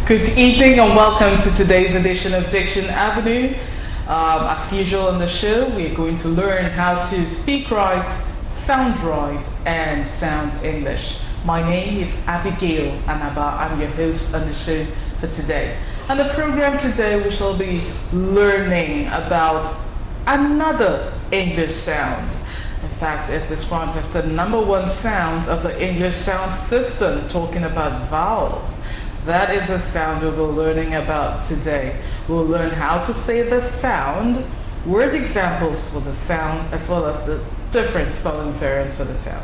Good evening and welcome to today's edition of Diction Avenue. As usual on the show, we're going to learn how to speak right, sound right, and sound English. My name is Abigail Anaba. I'm your host on the show for today. On the program today, we shall be learning about another English sound. In fact, it's described as the number one sound of the English sound system, talking about vowels. That is the sound we'll be learning about today. We'll learn how to say the sound, word examples for the sound, as well as the different spelling variants for the sound.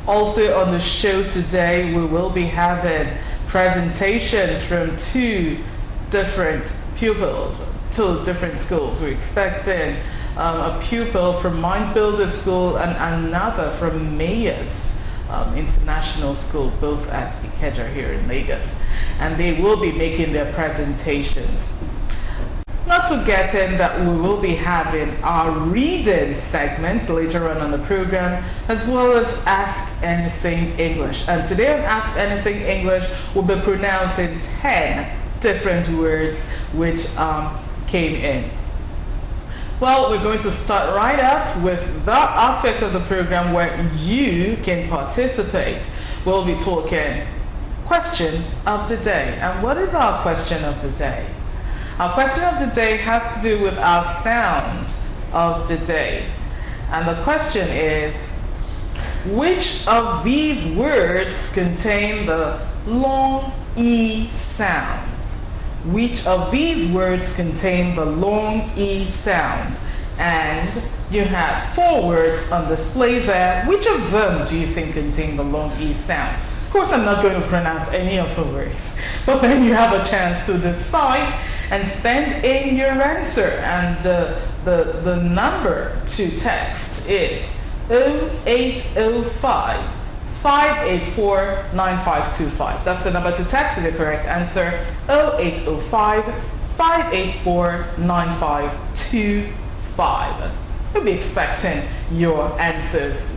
Also on the show today, we will be having presentations from two different pupils, two different schools. We're expecting a pupil from Mind Builder School and another from Mayors International School, both at Ikeja here in Lagos. And they will be making their presentations. Not forgetting that we will be having our reading segment later on the program, as well as Ask Anything English. And today on Ask Anything English, we'll be pronouncing 10 different words which came in. Well, we're going to start right off with that aspect of the program where you can participate. We'll be talking question of the day. And what is our question of the day? Our question of the day has to do with our sound of the day. And the question is, which of these words contain the long E sound? Which of these words contain the long E sound? And you have 4 words on display there. Which of them do you think contain the long E sound? Of course, I'm not going to pronounce any of the words, but then you have a chance to decide and send in your answer. And the number to text is 0805 584-9525. That's the number to text the correct answer, 0805-584-9525. We'll be expecting your answers.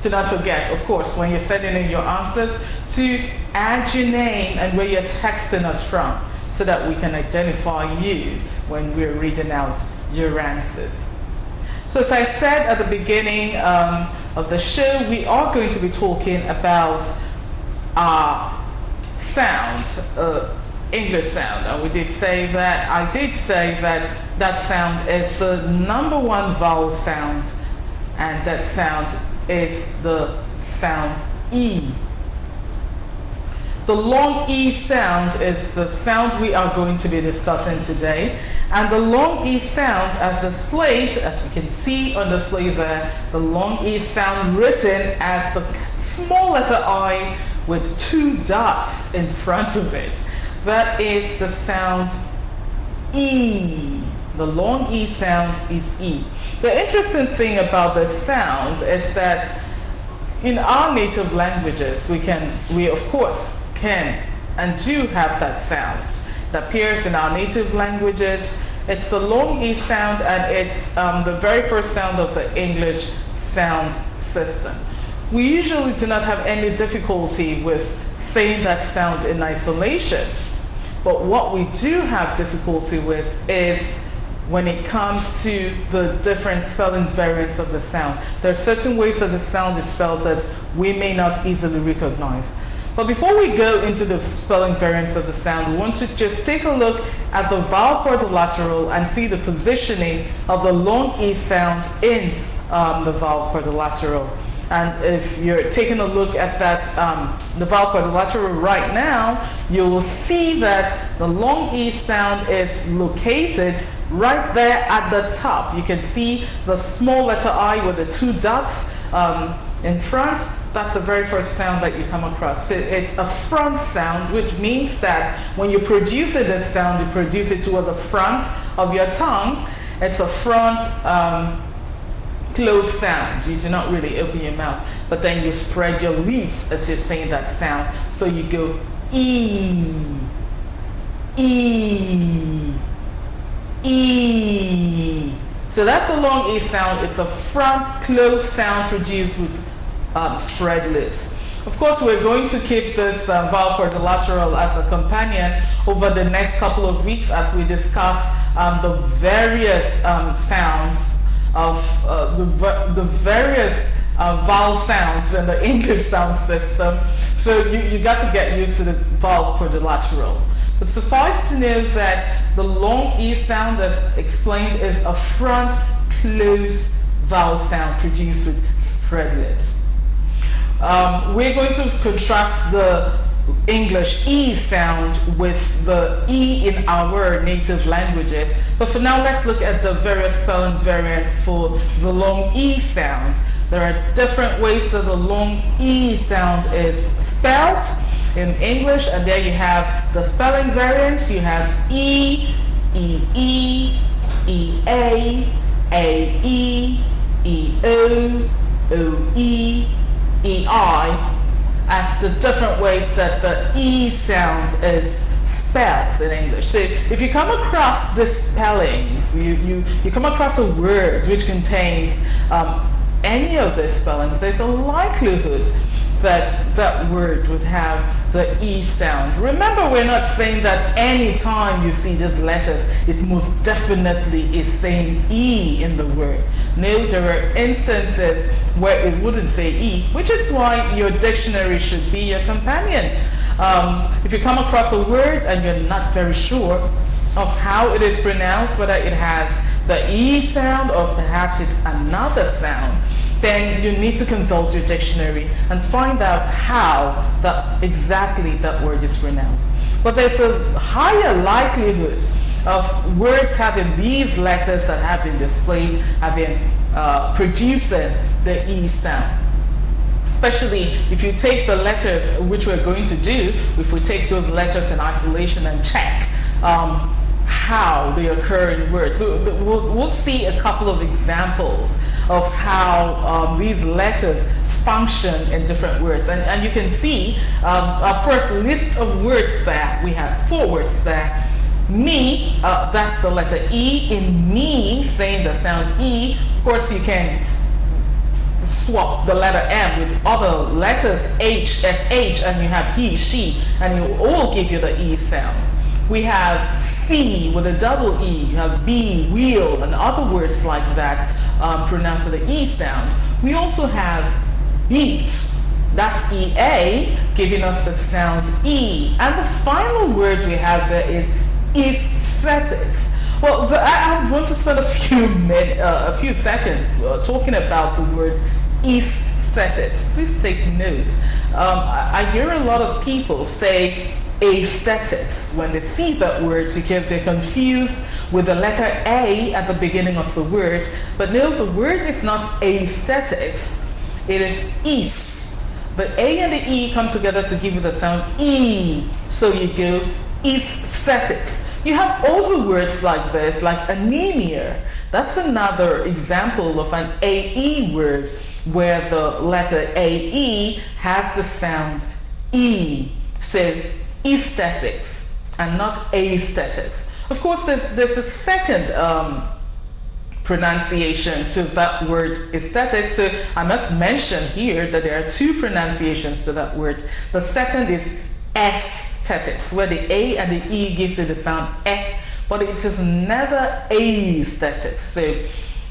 Do not forget, of course, when you're sending in your answers, to add your name and where you're texting us from, so that we can identify you when we're reading out your answers. So as I said at the beginning of the show, we are going to be talking about sound, English sound. And I did say that that sound is the number one vowel sound, and that sound is the sound E. The long E sound is the sound we are going to be discussing today. And the long E sound, as displayed, as you can see on display there, the long E sound written as the small letter I with 2 dots in front of it. That is the sound E. The long E sound is E. The interesting thing about this sound is that in our native languages, we of course can and do have that sound. It appears in our native languages. It's the long E sound, and it's the very first sound of the English sound system. We usually do not have any difficulty with saying that sound in isolation. But what we do have difficulty with is when it comes to the different spelling variants of the sound. There are certain ways that the sound is spelled that we may not easily recognize. But before we go into the spelling variants of the sound, we want to just take a look at the vowel quadrilateral and see the positioning of the long E sound in the vowel quadrilateral. And if you're taking a look at that, the vowel quadrilateral right now, you will see that the long E sound is located right there at the top. You can see the small letter I with the 2 dots in front. That's the very first sound that you come across. So it's a front sound, which means that when you produce this sound, you produce it toward the front of your tongue. It's a front closed sound. You do not really open your mouth, but then you spread your lips as you're saying that sound. So you go E, E, E. So that's a long E sound. It's a front closed sound produced with spread lips. Of course, we're going to keep this vowel quadrilateral as a companion over the next couple of weeks as we discuss the various sounds of the various vowel sounds in the English sound system. So you got to get used to the vowel quadrilateral. But suffice to know that the long E sound, as explained, is a front closed vowel sound produced with spread lips. We're going to contrast the English E sound with the E in our native languages. But for now, let's look at the various spelling variants for the long E sound. There are different ways that the long E sound is spelled in English, and there you have the spelling variants. You have E, E-E, E-A, A-E, E-O, O-E, E-I, as the different ways that the E sound is spelled in English. So if you come across the spellings, you come across a word which contains any of these spellings, there's a likelihood that that word would have the E sound. Remember, we're not saying that any time you see these letters, it most definitely is saying E in the word. No, there are instances where it wouldn't say E, which is why your dictionary should be your companion. If you come across a word and you're not very sure of how it is pronounced, whether it has the E sound or perhaps it's another sound, then you need to consult your dictionary and find out how exactly that word is pronounced. But there's a higher likelihood of words having these letters that have been displayed having producing the E sound. Especially if you take the letters, which we're going to do, if we take those letters in isolation and check how they occur in words. So we'll see a couple of examples of how these letters function in different words. And you can see our first list of words there. We have 4 words there. Me, that's the letter E. In me, saying the sound E. Of course, you can swap the letter M with other letters, H, SH, and you have he, she, and it will all give you the E sound. We have C with a double E. You have B, wheel, and other words like that pronounced with the E sound. We also have beat. That's EA, giving us the sound E. And the final word we have there is aesthetics. Well, I want to spend a few seconds talking about the word aesthetics. Please take note. I hear a lot of people say aesthetics when they see that word because they're confused with the letter A at the beginning of the word. But no, the word is not aesthetics. It is east. The A and the E come together to give you the sound E. So you go aesthetics. You have other words like this, like anemia. That's another example of an AE word where the letter AE has the sound E. So aesthetics and not aesthetics. Of course, there's a second pronunciation to that word aesthetics. So I must mention here that there are 2 pronunciations to that word. The second is aesthetics, where the A and the E gives you the sound E, but it is never aesthetics. So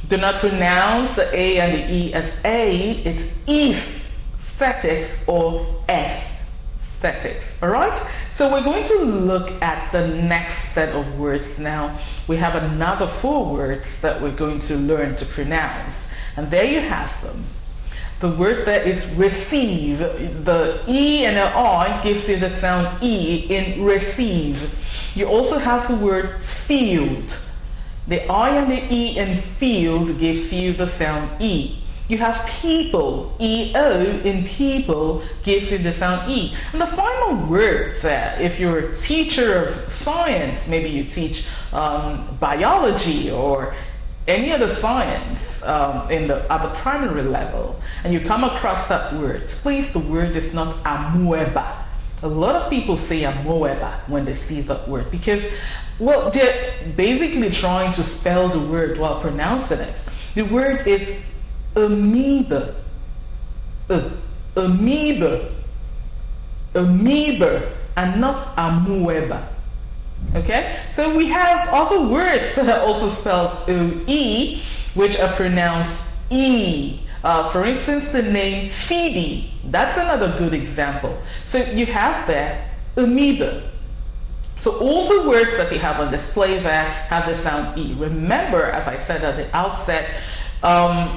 do not pronounce the A and the E as A. It's aesthetics or aesthetics. All right? So we're going to look at the next set of words now. We have another 4 words that we're going to learn to pronounce. And there you have them. The word that is receive. The E and the I gives you the sound E in receive. You also have the word field. The I and the E in field gives you the sound E. You have people. E-O in people gives you the sound E. And the final word there, if you're a teacher of science, maybe you teach biology or any other science at the primary level, and you come across that word, please, the word is not amoeba. A lot of people say amoeba when they see that word because, well, they're basically trying to spell the word while pronouncing it. The word is amoeba. Amoeba. amoeba and not amoeba. Okay, so we have other words that are also spelled O-E, which are pronounced E. For instance, the name Phoebe, that's another good example. So you have there amoeba. So all the words that you have on display there have the sound E. Remember, as I said at the outset,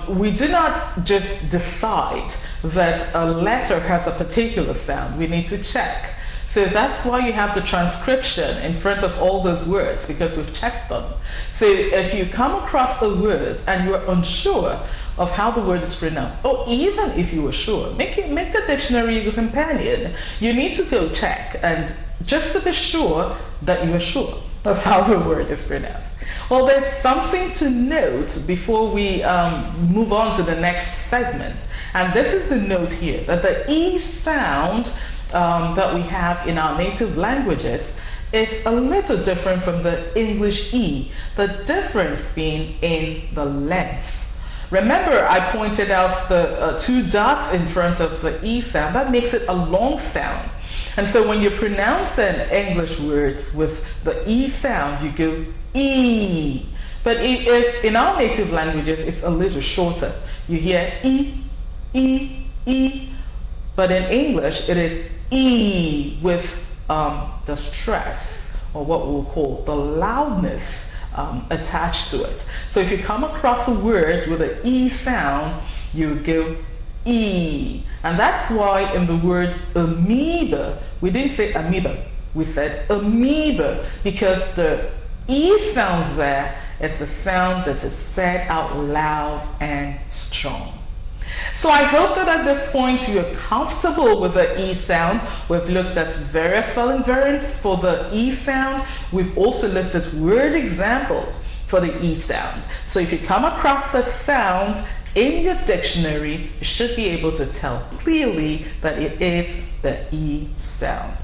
we do not just decide that a letter has a particular sound. We need to check. So that's why you have the transcription in front of all those words, because we've checked them. So if you come across a word and you're unsure of how the word is pronounced, or even if you were sure, make the dictionary your companion. You need to go check, and just to be sure that you are sure of how the word is pronounced. Well, there's something to note before we move on to the next segment, and this is the note here, that the E sound that we have in our native languages is a little different from the English E, the difference being in the length. Remember, I pointed out the two dots in front of the E sound. That makes it a long sound. And so when you're pronouncing English words with the E sound, you go E. But if in our native languages, it's a little shorter. You hear E, E, E. But in English, it is E with the stress, or what we'll call the loudness attached to it. So if you come across a word with an E sound, you go E. And that's why in the word amoeba, we didn't say amoeba, we said amoeba, because the E sound there is the sound that is said out loud and strong. So I hope that at this point you are comfortable with the E sound. We've looked at various spelling variants for the E sound. We've also looked at word examples for the E sound. So if you come across that sound in your dictionary, you should be able to tell clearly that it is the E sound.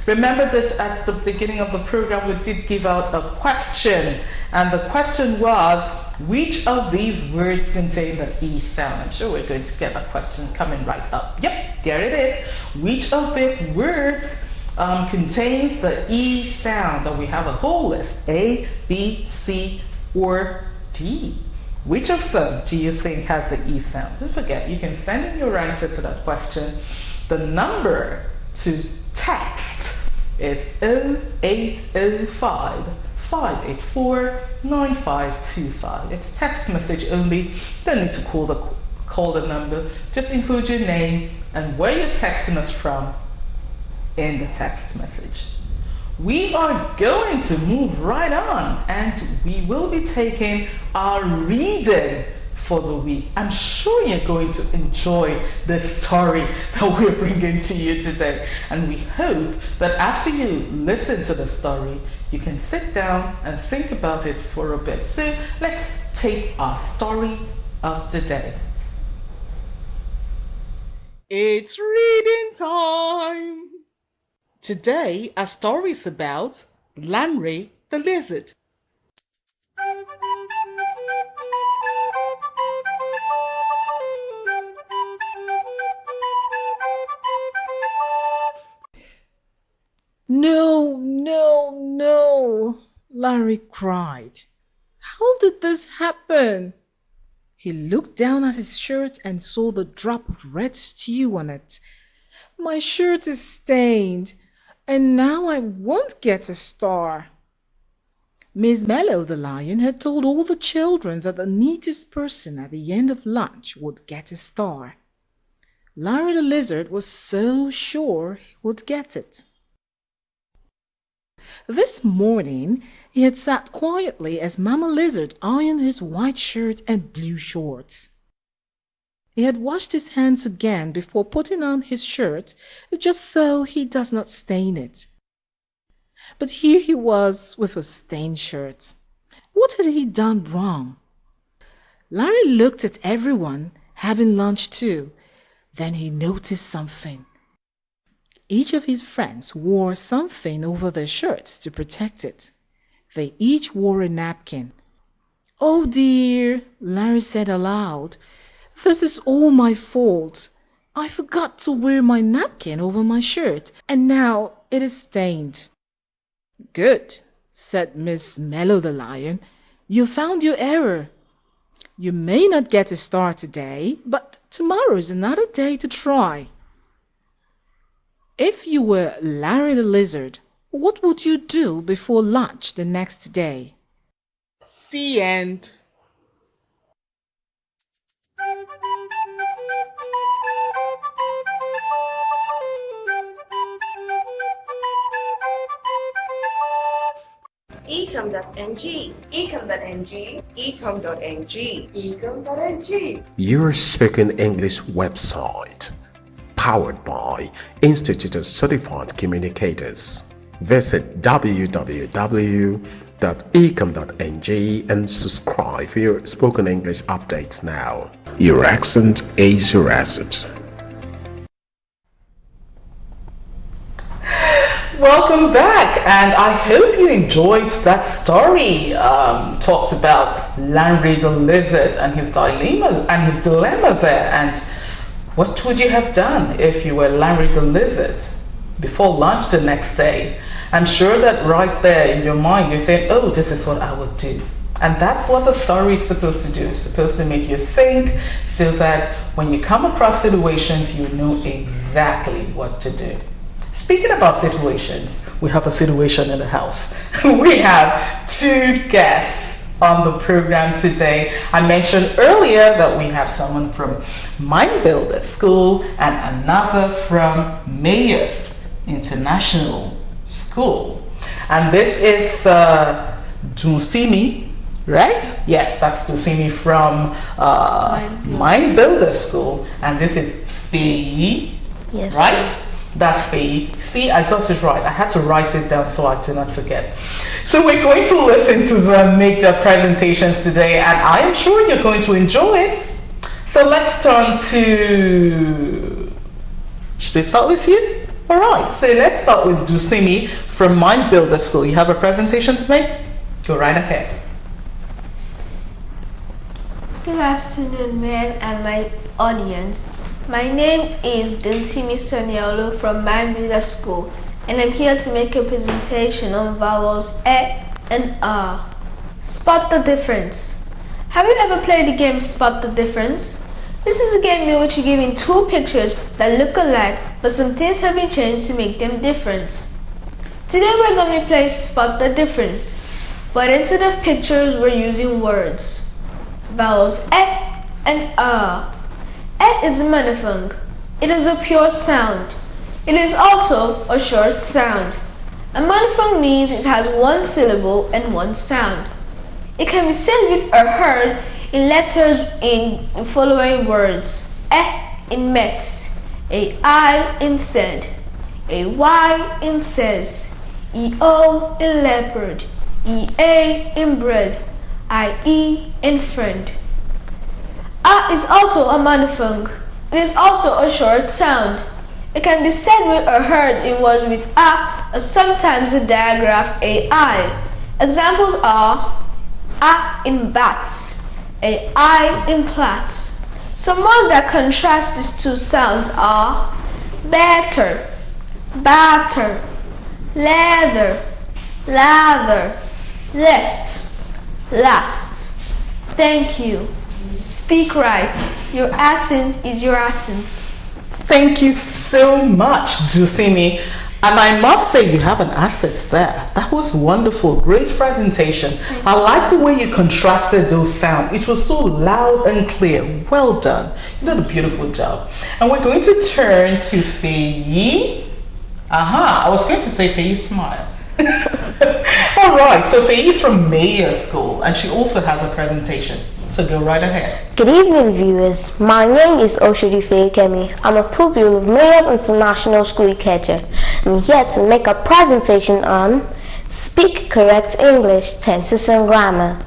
Remember that at the beginning of the program we did give out a question, and the question was, which of these words contain the E sound? I'm sure we're going to get that question coming right up. Yep, there it is. Which of these words contains the E sound? And we have a whole list, A, B, C, or D. Which of them do you think has the E sound? Don't forget, you can send in your answer to that question. The number to text is 0805 584 9525. It's text message only. Don't need to call the number. Just include your name and where you're texting us from in the text message. We are going to move right on, and we will be taking our reading for the week. I'm sure you're going to enjoy this story that we're bringing to you today, and we hope that after you listen to the story, you can sit down and think about it for a bit. So let's take our story of the day. It's reading time! Today, our story is about Lanray the lizard. No, no, no, Larry cried. How did this happen? He looked down at his shirt and saw the drop of red stew on it. My shirt is stained, and now I won't get a star. Miss Mellow the lion had told all the children that the neatest person at the end of lunch would get a star. Larry the lizard was so sure he would get it. This morning he had sat quietly as Mamma Lizard ironed his white shirt and blue shorts. He had washed his hands again before putting on his shirt, just so he does not stain it. But here he was with a stained shirt. What had he done wrong? Larry looked at everyone having lunch too. Then he noticed something. Each of his friends wore something over their shirts to protect it. They each wore a napkin. "Oh dear," Larry said aloud. "This is all my fault. I forgot to wear my napkin over my shirt, and now it is stained. Good, said Miss Mellow the Lion. You found your error. You may not get a star today, but tomorrow is another day to try. If you were Larry the Lizard, what would you do before lunch the next day? The end. ecom.ng, ecom.ng, ecom.ng, ecom.ng. Your Speaking English website, powered by Institute of Certified Communicators. Visit www.ecom.ng and subscribe for your spoken English updates now. Your accent is your asset. Welcome back, and I hope you enjoyed that story. Talked about Larry the Lizard and his dilemma there. And what would you have done if you were Larry the Lizard before lunch the next day? I'm sure that right there in your mind you're saying, oh, this is what I would do. And that's what the story is supposed to do. It's supposed to make you think so that when you come across situations, you know exactly what to do. Speaking about situations, we have a situation in the house. We have two guests on the program today. I mentioned earlier that we have someone from Mind Builder School and another from Mayors International School. And this is Dunsimi, right? Yes, that's Dunsimi from Mind Builder School. And this is Fei, Yes, right? That's Fei. See, I got it right. I had to write it down so I do not forget. So we're going to listen to them make their presentations today, and I am sure you're going to enjoy it. So let's turn to... Should we start with you? All right, so let's start with Dusimi from Mind Builder School. You have a presentation to make? Go right ahead. Good afternoon, man, and my audience. My name is Dunsimi Soniolo from Mind Builder School, and I'm here to make a presentation on vowels E and R. Spot the difference. Have you ever played the game Spot the Difference? This is a game in which you're given two pictures that look alike, but some things have been changed to make them different. Today we're going to play Spot the Difference, but instead of pictures we're using words. Vowels E and R. E is a monophone. It is a pure sound. It is also a short sound. A monophone means it has one syllable and one sound. It can be said with or heard in letters in following words. E in met, a I in said, a Y in says, EO in leopard, EA in bread, IE in friend. A is also a monophone. It is also a short sound. It can be said with or heard in words with A or sometimes a digraph AI. Examples are A in bats, a I in plats. Some words that contrast these two sounds are better, batter, leather, lather, lest, last. Thank you. Speak right. Your accent is your accent. Thank you so much, Dusimi. And I must say you have an asset there. That was wonderful. Great presentation. I like the way you contrasted those sounds. It was so loud and clear. Well done. You did a beautiful job. And we're going to turn to Fei. I was going to say Fei smile. All right. So Fei is from Mayor School and she also has a presentation. So go right ahead. Good evening, viewers. My name is Oshodi Fekemi. I'm a pupil of Mayors International School Ikeja. I'm here to make a presentation on Speak Correct English, Tenses and Grammar.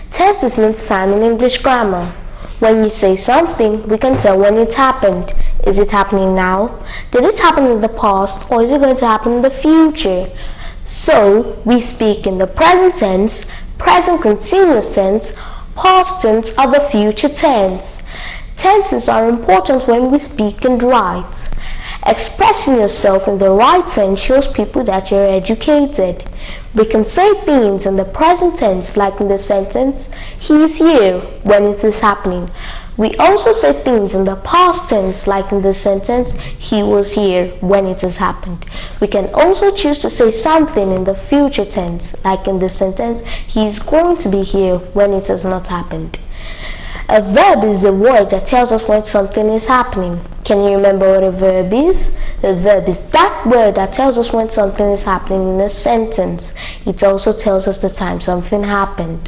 Tenses means time in English grammar. When you say something, we can tell when it happened. Is it happening now? Did it happen in the past, or is it going to happen in the future? So, we speak in the present tense, present continuous tense, past tense, or the future tense. Tenses are important when we speak and write. Expressing yourself in the right tense shows people that you're educated. We can say things in the present tense, like in the sentence, he is here, when it is happening. We also say things in the past tense, like in the sentence, he was here, when it has happened. We can also choose to say something in the future tense, like in the sentence, he is going to be here, when it has not happened. A verb is a word that tells us when something is happening. Can you remember what a verb is? A verb is that word that tells us when something is happening in a sentence. It also tells us the time something happened.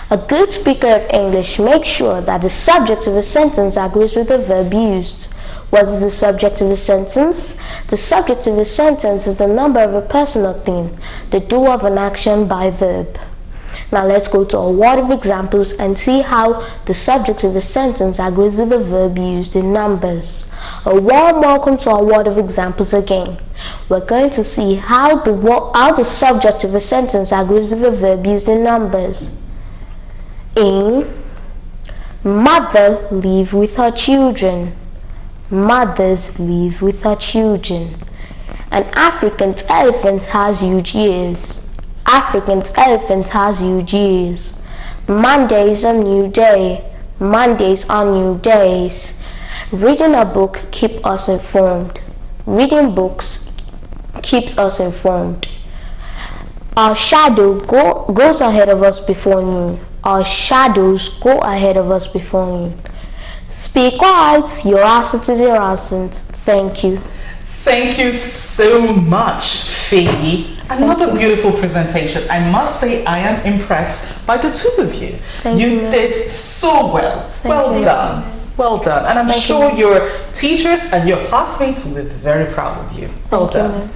A good speaker of English makes sure that the subject of a sentence agrees with the verb used. What is the subject of a sentence? The subject of a sentence is the number of a person or thing, the doer of an action by verb. Now let's go to a word of examples and see how the subject of a sentence agrees with the verb used in numbers. A warm welcome to our word of examples again. We're going to see how the subject of a sentence agrees with the verb used in numbers. In mother live with her children. Mothers live with her children. An African elephant has huge ears. African elephant has huge ears. Monday is a new day. Mondays are new days. Reading a book keeps us informed. Reading books keeps us informed. Our shadow goes ahead of us before noon. Our shadows go ahead of us before noon. Speak right. Your accent is your accent. Thank you. Thank you so much, Faye. Another beautiful presentation. I must say I am impressed by the two of you. You did so well. Well done. Well done. And I'm sure your teachers and your classmates will be very proud of you. Well done.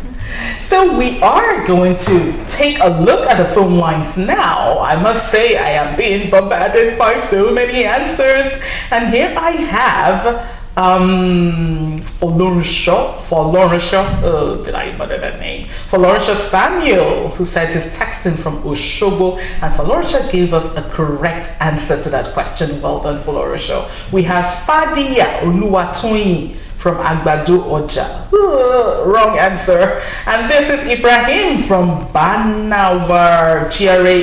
So we are going to take a look at the phone lines now. I must say I am being bombarded by so many answers. And here I have Folorunsho, oh, did I murder that name? Folorunsho Samuel, who said he's texting from Oshobo, and Folorunsho gave us a correct answer to that question. Well done, Folorunsho. We have Fadia Oluwatoyin from Agbado Oja. Wrong answer. And this is Ibrahim from Banawar, GRA,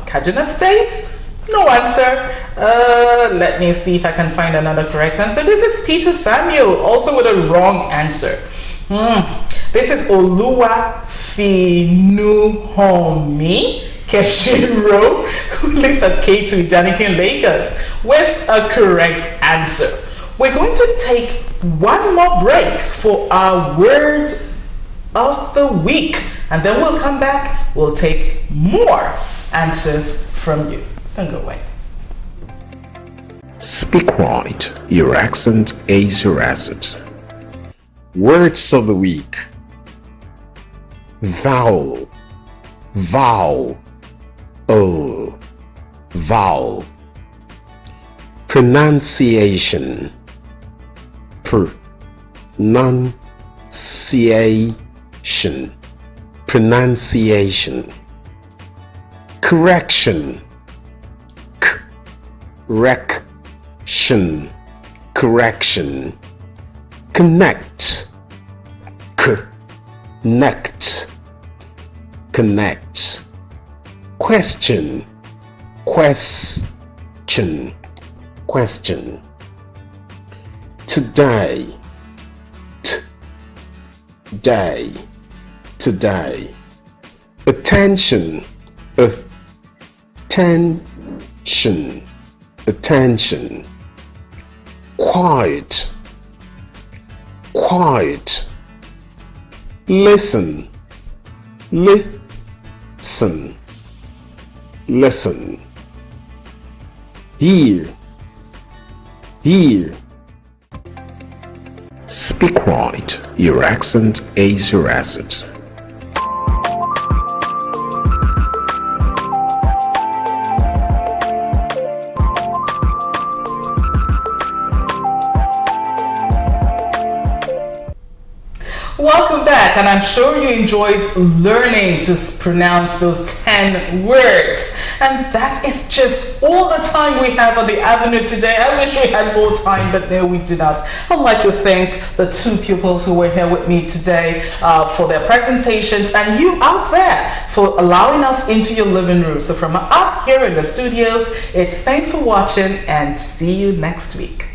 Kaduna State. No answer. Let me see if I can find another correct answer. This is Peter Samuel, also with a wrong answer. This is Oluwa Finuhomi Keshiro, who lives at K2 Janikin, Lagos, with a correct answer. We're going to take one more break for our word of the week, and then we'll come back. We'll take more answers from you. Don't go away. Speak right. Your accent is your asset. Words of the week. Vowel. Vowel. Oh. Vowel. Pronunciation. Pronunciation. Pronunciation. Correction. Correction. Correction. Connect. Connect. Connect. Question. Question. Question. Today. Day. Today. Attention. Attention. Attention. Quiet. Quiet. Listen. Listen. Listen. Hear. Hear. Speak right. Your accent is your asset. Welcome back, and I'm sure you enjoyed learning to pronounce those 10 words. And that is just all the time we have on the Avenue today. I wish we had more time, but no, we do not. I'd like to thank the two pupils who were here with me today for their presentations, and you out there for allowing us into your living room. So from us here in the studios, it's thanks for watching, and see you next week.